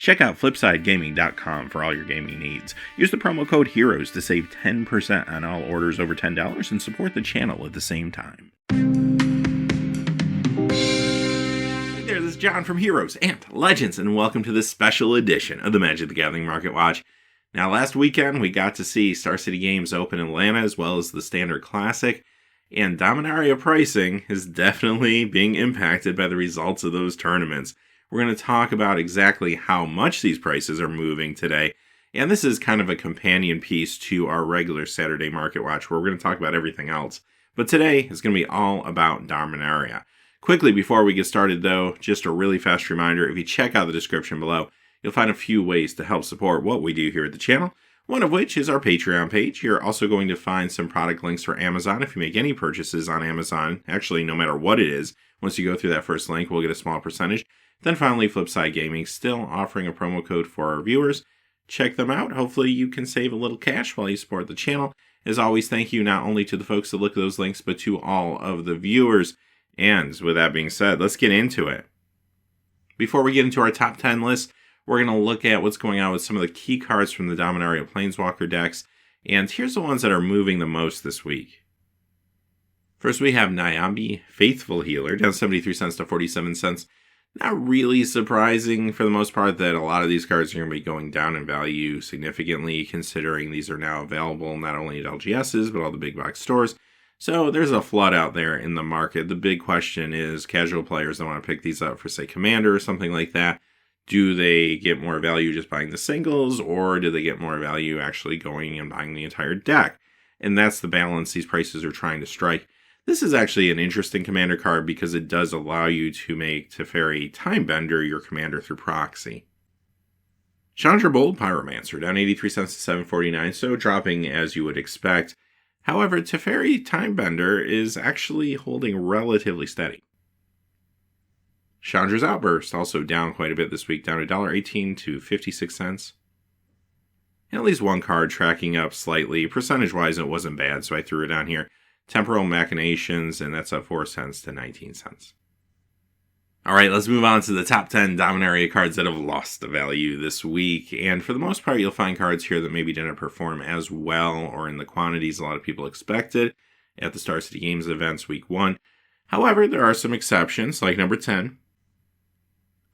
Check out FlipsideGaming.com for all your gaming needs. Use the promo code HEROES to save 10% on all orders over $10 and support the channel at the same time. Hey there, this is John from Heroes and Legends, and welcome to this special edition of the Magic the Gathering Market Watch. Now, last weekend, we got to see Star City Games Open in Atlanta, as well as the Standard Classic, and Dominaria pricing is definitely being impacted by the results of those tournaments. We're going to talk about exactly how much these prices are moving today, and this is kind of a companion piece to our regular Saturday Market Watch, where we're going to talk about everything else. But today is going to be all about Dominaria. Quickly, before we get started, though, just a really fast reminder, if you check out the description below, you'll find a few ways to help support what we do here at the channel, one of which is our Patreon page. You're also going to find some product links for Amazon if you make any purchases on Amazon. Actually, no matter what it is, once you go through that first link, we'll get a small percentage. Then finally, Flipside Gaming, still offering a promo code for our viewers. Check them out. Hopefully you can save a little cash while you support the channel. As always, thank you not only to the folks that look at those links, but to all of the viewers. And with that being said, let's get into it. Before we get into our top 10 list, we're going to look at what's going on with some of the key cards from the Dominaria Planeswalker decks. And here's the ones that are moving the most this week. First, we have Nyambi, Faithful Healer, down 73 cents to 47 cents. Not really surprising for the most part that a lot of these cards are going to be going down in value significantly, considering these are now available not only at LGSs, but all the big box stores. So there's a flood out there in the market. The big question is casual players that want to pick these up for, say, Commander or something like that. Do they get more value just buying the singles, or do they get more value actually going and buying the entire deck? And that's the balance these prices are trying to strike. This is actually an interesting Commander card because it does allow you to make Teferi Timebender your Commander through proxy. Chandra Bold Pyromancer, down 83 cents to 7.49, so dropping as you would expect. However, Teferi Timebender is actually holding relatively steady. Chandra's Outburst, also down quite a bit this week, down $1.18 to 56 cents. And at least one card tracking up slightly. Percentage-wise, it wasn't bad, so I threw it down here. Temporal Machinations, and that's up 4 cents to 19 cents. All right, let's move on to the top 10 Dominaria cards that have lost the value this week. And for the most part, you'll find cards here that maybe didn't perform as well or in the quantities a lot of people expected at the Star City Games events week 1. However, there are some exceptions, like number 10.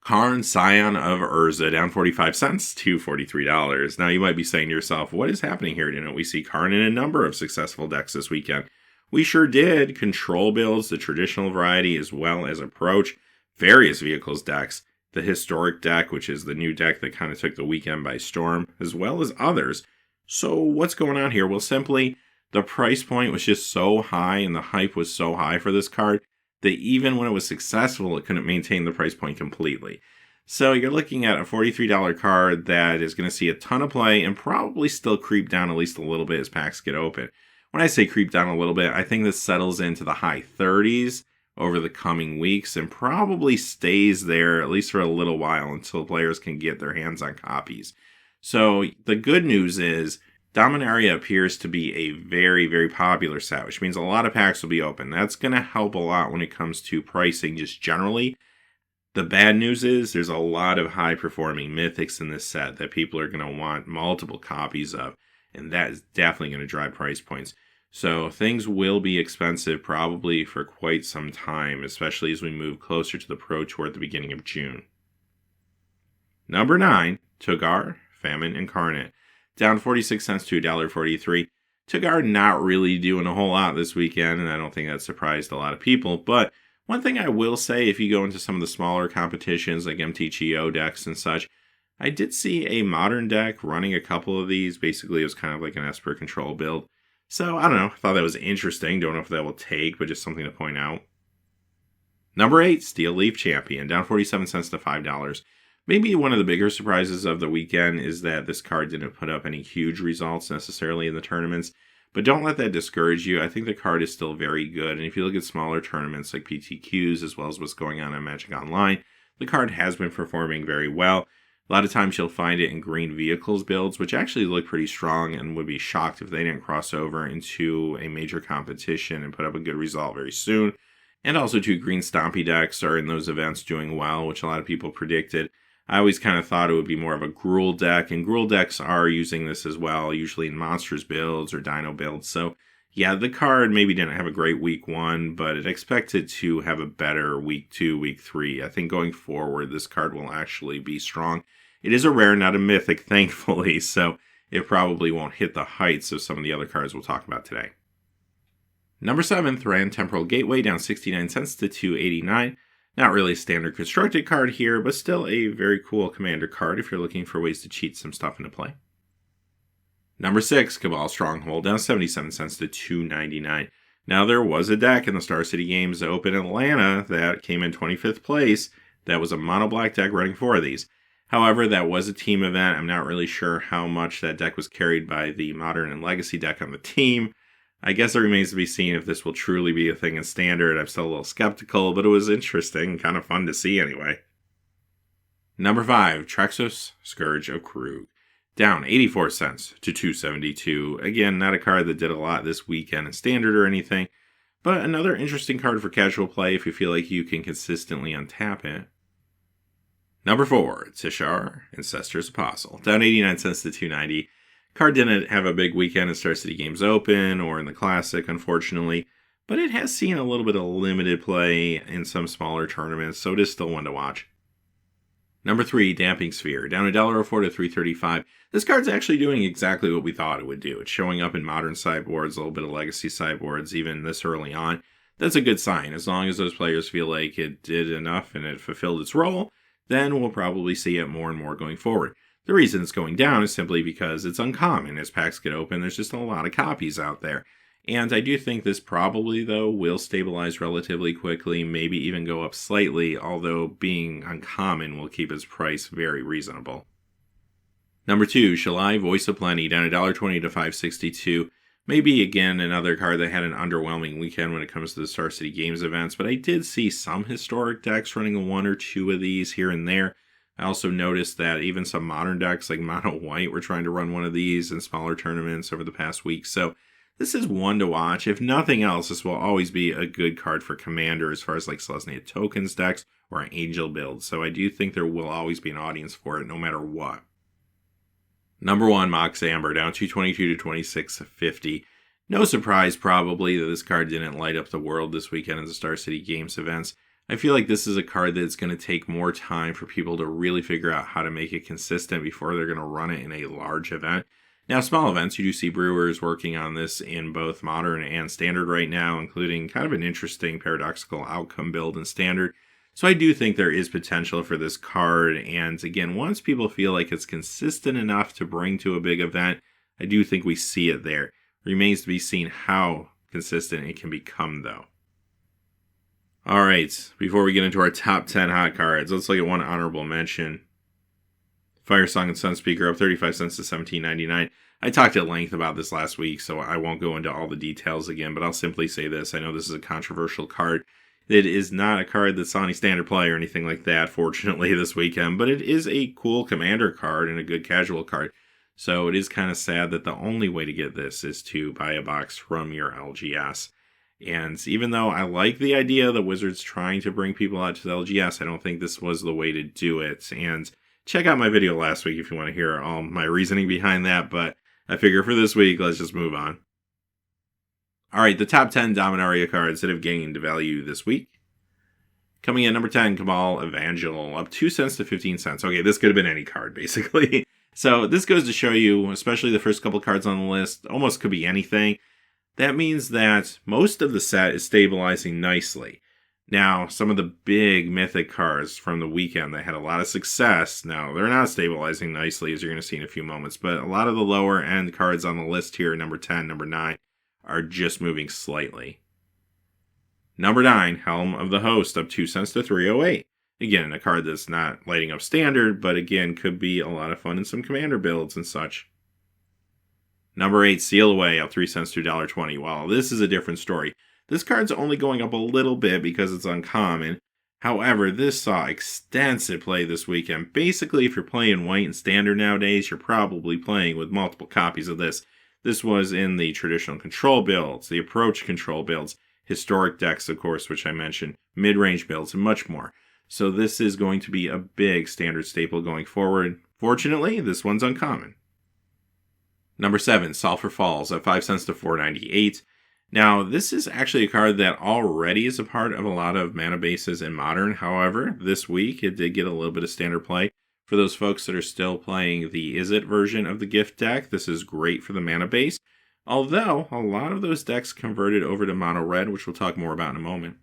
Karn, Scion of Urza, down 45 cents to $43. Now, you might be saying to yourself, what is happening here? Didn't we see Karn in a number of successful decks this weekend? We sure did. Control builds, the traditional variety, as well as Approach, various vehicles decks, the Historic deck, which is the new deck that kind of took the weekend by storm, as well as others. So what's going on here? Well, simply, the price point was just so high and the hype was so high for this card that even when it was successful, it couldn't maintain the price point completely. So you're looking at a $43 card that is going to see a ton of play and probably still creep down at least a little bit as packs get open. When I say creep down a little bit, I think this settles into the high 30s over the coming weeks and probably stays there at least for a little while until players can get their hands on copies. So the good news is Dominaria appears to be a very, very popular set, which means a lot of packs will be open. That's going to help a lot when it comes to pricing just generally. The bad news is there's a lot of high-performing mythics in this set that people are going to want multiple copies of. And that is definitely going to drive price points. So things will be expensive probably for quite some time, especially as we move closer to the Pro Tour at the beginning of June. Number 9, Togar, Famine Incarnate. Down 46 cents to $1.43. Togar not really doing a whole lot this weekend, and I don't think that surprised a lot of people. But one thing I will say, if you go into some of the smaller competitions like MTGO decks and such, I did see a modern deck running a couple of these. Basically, it was kind of like an Esper control build. So, I don't know. I thought that was interesting. Don't know if that will take, but just something to point out. Number 8, Steel Leaf Champion, down 47 cents to $5. Maybe one of the bigger surprises of the weekend is that this card didn't put up any huge results necessarily in the tournaments. But don't let that discourage you. I think the card is still very good. And if you look at smaller tournaments like PTQs, as well as what's going on Magic Online, the card has been performing very well. A lot of times you'll find it in green vehicles builds, which actually look pretty strong and would be shocked if they didn't cross over into a major competition and put up a good result very soon. And also, 2 green Stompy decks are in those events doing well, which a lot of people predicted. I always kind of thought it would be more of a Gruul deck, and Gruul decks are using this as well, usually in Monsters builds or Dino builds. So yeah, the card maybe didn't have a great week 1, but it expected to have a better week 2, week 3. I think going forward, this card will actually be strong. It is a rare, not a mythic, thankfully, so it probably won't hit the heights of some of the other cards we'll talk about today. Number 7, Thran Temporal Gateway, down 69 cents to 289. Not really a standard constructed card here, but still a very cool commander card if you're looking for ways to cheat some stuff into play. Number 6, Cabal Stronghold, down 77 cents to 299. Now, there was a deck in the Star City Games Open Atlanta that came in 25th place that was a mono-black deck running 4 of these. However, that was a team event. I'm not really sure how much that deck was carried by the Modern and Legacy deck on the team. I guess it remains to be seen if this will truly be a thing in Standard. I'm still a little skeptical, but it was interesting, kind of fun to see anyway. Number 5, Trexus Scourge of Krug, down 84 cents to 272. Again, not a card that did a lot this weekend in Standard or anything, but another interesting card for casual play if you feel like you can consistently untap it. Number 4, Tishar, Ancestr's Apostle, down 89 cents to 290. Card didn't have a big weekend in Star City Games Open or in the Classic, unfortunately, but it has seen a little bit of limited play in some smaller tournaments, so it is still one to watch. Number 3, Damping Sphere, down $1.04 to $3.35. This card's actually doing exactly what we thought it would do. It's showing up in Modern sideboards, a little bit of Legacy sideboards, even this early on. That's a good sign. As long as those players feel like it did enough and it fulfilled its role, then we'll probably see it more and more going forward. The reason it's going down is simply because it's uncommon. As packs get open, there's just a lot of copies out there. And I do think this probably, though, will stabilize relatively quickly, maybe even go up slightly, although being uncommon will keep its price very reasonable. Number 2, Shalai, Voice of Plenty, down $1.20 to $5.62. Maybe, again, another card that had an underwhelming weekend when it comes to the Star City Games events, but I did see some historic decks running 1 or 2 of these here and there. I also noticed that even some modern decks like Mono White were trying to run one of these in smaller tournaments over the past week. So this is one to watch. If nothing else, this will always be a good card for Commander as far as like Selesnya Tokens decks or an Angel build. So I do think there will always be an audience for it no matter what. Number 1, Mox Amber, down $2.22 to $26.50. No surprise probably that this card didn't light up the world this weekend at the Star City Games events. I feel like this is a card that's going to take more time for people to really figure out how to make it consistent before they're going to run it in a large event. Now, small events, you do see Brewers working on this in both Modern and Standard right now, including kind of an interesting paradoxical outcome build in Standard. So I do think there is potential for this card, and again, once people feel like it's consistent enough to bring to a big event, I do think we see it there. Remains to be seen how consistent it can become, though. Alright, before we get into our top 10 hot cards, let's look at one honorable mention. Firesong and Sunspeaker up 35 cents to $17.99. I talked at length about this last week, so I won't go into all the details again, but I'll simply say this. I know this is a controversial card. It is not a card that saw any standard play or anything like that, fortunately, this weekend, but it is a cool commander card and a good casual card. So it is kind of sad that the only way to get this is to buy a box from your LGS. And even though I like the idea that Wizards trying to bring people out to the LGS, I don't think this was the way to do it. And check out my video last week if you want to hear all my reasoning behind that. But I figure for this week, let's just move on. All right, the top 10 Dominaria cards that have gained value this week. Coming in number 10, Cabal Evangel, up 2 cents to 15 cents. Okay, this could have been any card, basically. So this goes to show you, especially the first couple cards on the list, almost could be anything. That means that most of the set is stabilizing nicely. Now, some of the big mythic cards from the weekend that had a lot of success, now they're not stabilizing nicely, as you're going to see in a few moments, but a lot of the lower end cards on the list here, number 10, number 9, are just moving slightly. Number 9, Helm of the Host, up 2 cents to 308. Again, a card that's not lighting up standard, but again, could be a lot of fun in some commander builds and such. Number 8, Seal Away, up 3 cents to $1.20. Well, this is a different story. This card's only going up a little bit because it's uncommon. However, this saw extensive play this weekend. Basically, if you're playing white and standard nowadays, you're probably playing with multiple copies of this. This was in the traditional control builds, the approach control builds, historic decks, of course, which I mentioned, mid-range builds, and much more. So this is going to be a big standard staple going forward. Fortunately, this one's uncommon. Number 7, Sulphur Falls at 5 cents to 4.98. Now, this is actually a card that already is a part of a lot of mana bases in Modern. However, this week it did get a little bit of standard play. For those folks that are still playing the Is It version of the gift deck, this is great for the mana base. Although, a lot of those decks converted over to mono red, which we'll talk more about in a moment.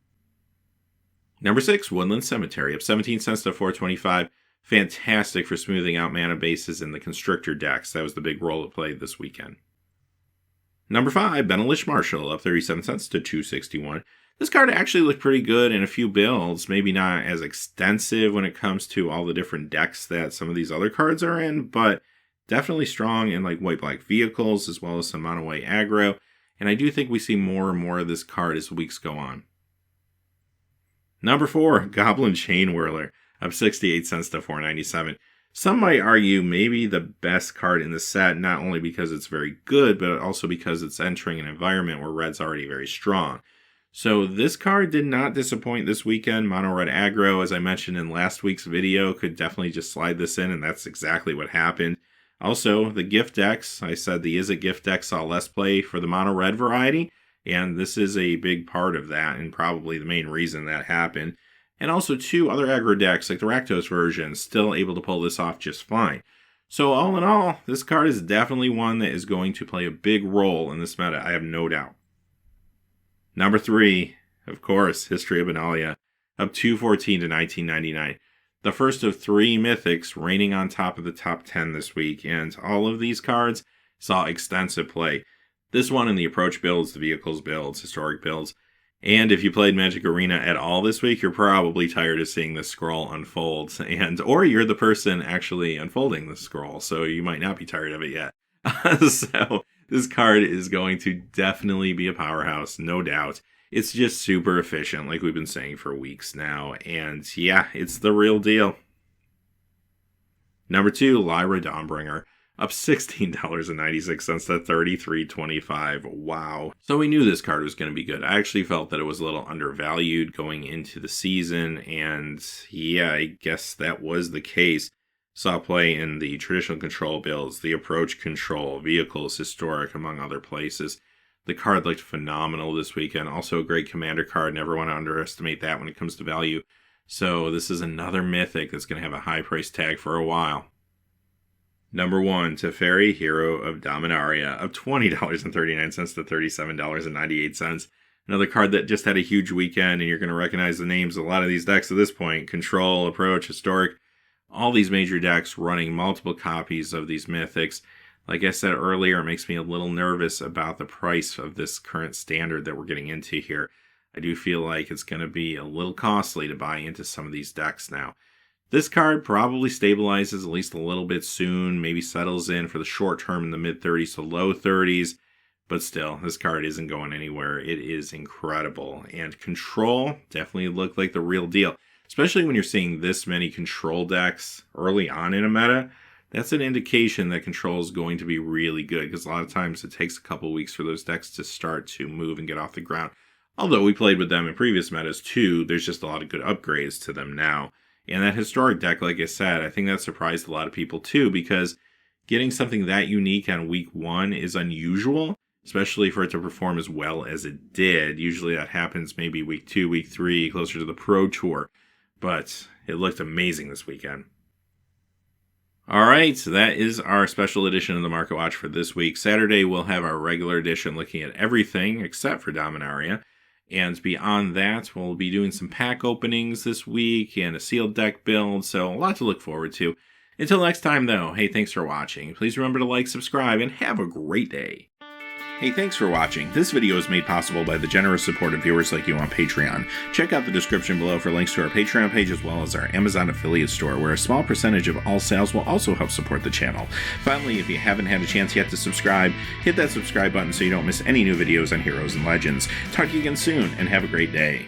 Number 6, Woodland Cemetery, up 17 cents to 4.25. Fantastic for smoothing out mana bases in the Constrictor decks. That was the big role it played this weekend. Number 5, Benelish Marshall, up 37 cents to 2.61. This card actually looked pretty good in a few builds, maybe not as extensive when it comes to all the different decks that some of these other cards are in, but definitely strong in like white-black vehicles as well as some mono-white aggro, and I do think we see more and more of this card as weeks go on. Number 4, Goblin Chain Whirler, up 68 cents to 4.97. Some might argue maybe the best card in the set, not only because it's very good, but also because it's entering an environment where red's already very strong. So this card did not disappoint this weekend. Mono red aggro, as I mentioned in last week's video, could definitely just slide this in, and that's exactly what happened. Also, the gift decks, I said the Is It gift deck saw less play for the mono red variety, and this is a big part of that, and probably the main reason that happened. And also 2 other aggro decks, like the Rakdos version, still able to pull this off just fine. So all in all, this card is definitely one that is going to play a big role in this meta, I have no doubt. Number 3, of course, History of Benalia, up 2.14 to 19.99. The first of 3 mythics reigning on top of the top 10 this week, and all of these cards saw extensive play. This one in the approach builds, the vehicles builds, historic builds. And if you played Magic Arena at all this week, you're probably tired of seeing this scroll unfold, or you're the person actually unfolding the scroll, so you might not be tired of it yet. So this card is going to definitely be a powerhouse, no doubt. It's just super efficient, like we've been saying for weeks now, and yeah, it's the real deal. Number 2, Lyra Dawnbringer, up $16.96 to $33.25. Wow. So we knew this card was going to be good. I actually felt that it was a little undervalued going into the season, and yeah, I guess that was the case. Saw play in the traditional control builds, the approach control, vehicles, historic, among other places. The card looked phenomenal this weekend. Also a great commander card. Never want to underestimate that when it comes to value. So this is another mythic that's going to have a high price tag for a while. Number 1, Teferi, Hero of Dominaria, up $20.39 to $37.98. Another card that just had a huge weekend, and you're going to recognize the names of a lot of these decks at this point. Control, Approach, Historic, all these major decks running multiple copies of these mythics. Like I said earlier, it makes me a little nervous about the price of this current standard that we're getting into here. I do feel like it's going to be a little costly to buy into some of these decks now. This card probably stabilizes at least a little bit soon, maybe settles in for the short term in the mid-30s to low 30s, but still, this card isn't going anywhere. It is incredible, and Control definitely looked like the real deal, especially when you're seeing this many Control decks early on in a meta. That's an indication that Control is going to be really good, because a lot of times it takes a couple weeks for those decks to start to move and get off the ground. Although we played with them in previous metas too, there's just a lot of good upgrades to them now. And that historic deck, like I said, I think that surprised a lot of people too, because getting something that unique on week 1 is unusual, especially for it to perform as well as it did. Usually that happens maybe week 2, week 3, closer to the Pro Tour. But it looked amazing this weekend. Alright, so that is our special edition of the Market Watch for this week. Saturday we'll have our regular edition looking at everything except for Dominaria. And beyond that, we'll be doing some pack openings this week and a sealed deck build, so a lot to look forward to. Until next time, though, hey, thanks for watching. Please remember to like, subscribe, and have a great day. Hey, thanks for watching. This video is made possible by the generous support of viewers like you on Patreon. Check out the description below for links to our Patreon page as well as our Amazon affiliate store, where a small percentage of all sales will also help support the channel. Finally, if you haven't had a chance yet to subscribe, hit that subscribe button so you don't miss any new videos on Heroes and Legends. Talk to you again soon, and have a great day.